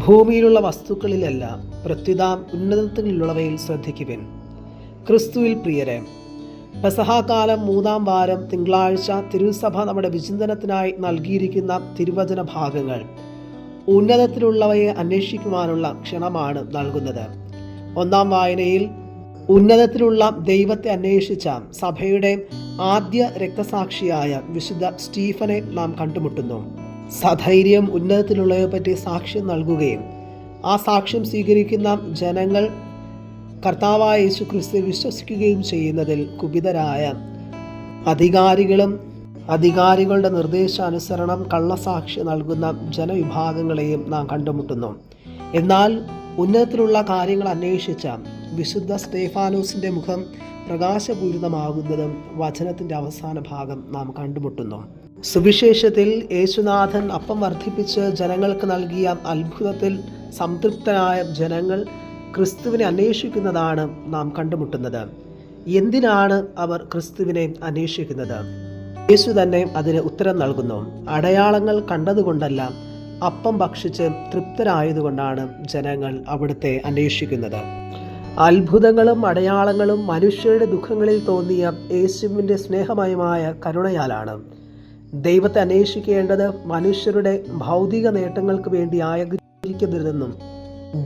ഭൂമിയിലുള്ള വസ്തുക്കളിലല്ല, പ്രത്യുത ഉന്നതത്തിലുള്ളവയിൽ ശ്രദ്ധിക്കുവിൻ. ക്രിസ്തുവിൽ പ്രിയരെ, പെസഹാകാലം 3-ാം വാരം തിങ്കളാഴ്ച തിരുസഭ നമ്മുടെ വിചിന്തനത്തിനായി നൽകിയിരിക്കുന്ന തിരുവചന ഭാഗങ്ങൾ ഉന്നതത്തിലുള്ളവയെ അന്വേഷിക്കുവാനുള്ള ക്ഷണമാണ് നൽകുന്നത്. 1-ാം വായനയിൽ ഉന്നതത്തിലുള്ള ദൈവത്തെ അന്വേഷിച്ച സഭയുടെ ആദ്യ രക്തസാക്ഷിയായ വിശുദ്ധ സ്റ്റീഫനെ നാം കണ്ടുമുട്ടുന്നു. സധൈര്യം ഉന്നതത്തിലുള്ളവയെ പറ്റി സാക്ഷ്യം നൽകുകയും ആ സാക്ഷ്യം സ്വീകരിക്കുന്ന ജനങ്ങൾ കർത്താവായ യേശു ക്രിസ്തുവിൽ വിശ്വസിക്കുകയും ചെയ്യുന്നതിൽ കുപിതരായ അധികാരികളുടെ നിർദ്ദേശാനുസരണം കള്ളസാക്ഷി നൽകുന്ന ജനവിഭാഗങ്ങളെയും നാം കണ്ടുമുട്ടുന്നു. എന്നാൽ ഉന്നതത്തിലുള്ള കാര്യങ്ങൾ അന്വേഷിച്ച വിശുദ്ധ സ്തേഫാനോസിൻ്റെ മുഖം പ്രകാശപൂരിതമാകുന്നതും വചനത്തിൻ്റെ അവസാന ഭാഗം നാം കണ്ടുമുട്ടുന്നു. സുവിശേഷത്തിൽ യേശുനാഥൻ അപ്പം വർദ്ധിപ്പിച്ച് ജനങ്ങൾക്ക് നൽകിയ അത്ഭുതത്തിൽ സംതൃപ്തരായ ജനങ്ങൾ ക്രിസ്തുവിനെ അന്വേഷിക്കുന്നതാണ് നാം കണ്ടുമുട്ടുന്നത്. എന്തിനാണ് അവർ ക്രിസ്തുവിനെ അന്വേഷിക്കുന്നത്? യേശു തന്നെ അതിന് ഉത്തരം നൽകുന്നു. അടയാളങ്ങൾ കണ്ടതുകൊണ്ടല്ല, അപ്പം ഭക്ഷിച്ച് തൃപ്തരായതുകൊണ്ടാണ് ജനങ്ങൾ അവിടുത്തെ അന്വേഷിക്കുന്നത്. അത്ഭുതങ്ങളും അടയാളങ്ങളും മനുഷ്യരുടെ ദുഃഖങ്ങളിൽ തോന്നിയ യേശുവിൻ്റെ സ്നേഹമയമായ കരുണയാലാണ്. ദൈവത്തെ അന്വേഷിക്കേണ്ടത് മനുഷ്യരുടെ ഭൗതിക നേട്ടങ്ങൾക്ക് വേണ്ടി ആയിരിക്കരുതെന്നും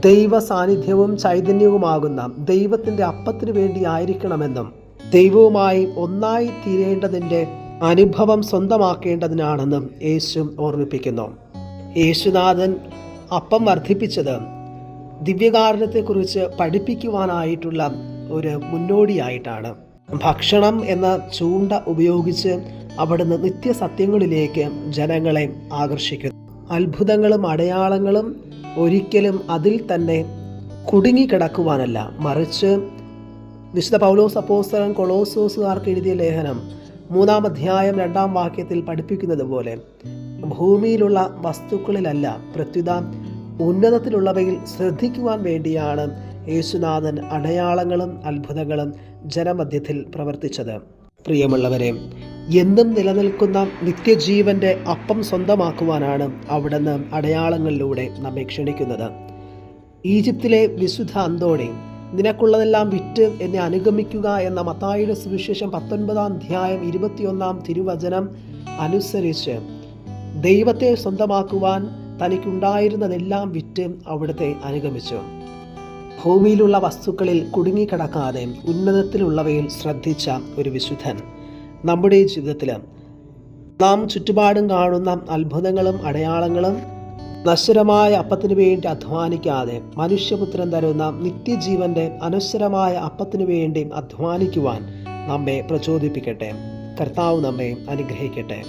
ദൈവ സാന്നിധ്യവും ചൈതന്യവുമാകുന്ന ദൈവത്തിൻ്റെ അപ്പത്തിനു വേണ്ടി ആയിരിക്കണമെന്നും ദൈവവുമായി ഒന്നായി തീരേണ്ടതിൻ്റെ അനുഭവം സ്വന്തമാക്കേണ്ടതിനാണെന്നും യേശു ഓർമ്മിപ്പിക്കുന്നു. യേശുനാഥൻ അപ്പം വർദ്ധിപ്പിച്ചത് ദിവ്യകാരുണ്യത്തെക്കുറിച്ച് പഠിപ്പിക്കുവാനായിട്ടുള്ള ഒരു മുന്നോടിയായിട്ടാണ്. ഭക്ഷണം എന്ന ചൂണ്ട ഉപയോഗിച്ച് അവിടുന്ന് നിത്യസത്യങ്ങളിലേക്ക് ജനങ്ങളെ ആകർഷിക്കുന്നു. അത്ഭുതങ്ങളും അടയാളങ്ങളും ഒരിക്കലും അതിൽ തന്നെ കുടുങ്ങിക്കിടക്കുവാനല്ല, മറിച്ച് വിശുദ്ധ പൗലോസ് അപ്പോസ്തലൻ കൊളോസ്യോസുകാർക്ക് എഴുതിയ ലേഖനം 3-ാം അധ്യായം 2-ാം വാക്യത്തിൽ പഠിപ്പിക്കുന്നത് പോലെ ഭൂമിയിലുള്ള വസ്തുക്കളിലല്ല, പ്രത്യുത ഉന്നതത്തിലുള്ളവയിൽ ശ്രദ്ധിക്കുവാൻ വേണ്ടിയാണ് യേശുനാഥൻ അടയാളങ്ങളും അത്ഭുതങ്ങളും ജനമധ്യത്തിൽ പ്രവർത്തിച്ചത്. പ്രിയമുള്ളവരെ, എന്നും നിലനിൽക്കുന്ന നിത്യജീവന്റെ അപ്പം സ്വന്തമാക്കുവാനാണ് അവിടുന്ന് അടയാളങ്ങളിലൂടെ നമ്മെ ക്ഷണിക്കുന്നത്. ഈജിപ്തിലെ വിശുദ്ധ അന്തോണി, നിനക്കുള്ളതെല്ലാം വിറ്റ് എന്നെ അനുഗമിക്കുക എന്ന മത്തായിയുടെ സുവിശേഷം 19-ാം അധ്യായം 21-ാം തിരുവചനം അനുസരിച്ച് ദൈവത്തെ സ്വന്തമാക്കുവാൻ തനിക്കുണ്ടായിരുന്നതെല്ലാം വിറ്റ് അവിടുത്തെ അനുഗമിച്ചു. ഭൂമിയിലുള്ള വസ്തുക്കളിൽ കുടുങ്ങിക്കിടക്കാതെ ഉന്നതത്തിലുള്ളവയിൽ ശ്രദ്ധിച്ച ഒരു വിശുദ്ധൻ നമ്മുടെ ജീവിതത്തിൽ നാം ചുറ്റുപാടും കാണുന്ന അത്ഭുതങ്ങളും അടയാളങ്ങളും നശ്വരമായ അപ്പത്തിനു വേണ്ടി അധ്വാനിക്കാതെ മനുഷ്യപുത്രൻ തരുന്ന നിത്യജീവന്റെ അനശ്വരമായ അപ്പത്തിനു വേണ്ടി അധ്വാനിക്കുവാൻ നമ്മെ പ്രചോദിപ്പിക്കട്ടെ. കർത്താവ് നമ്മെ അനുഗ്രഹിക്കട്ടെ.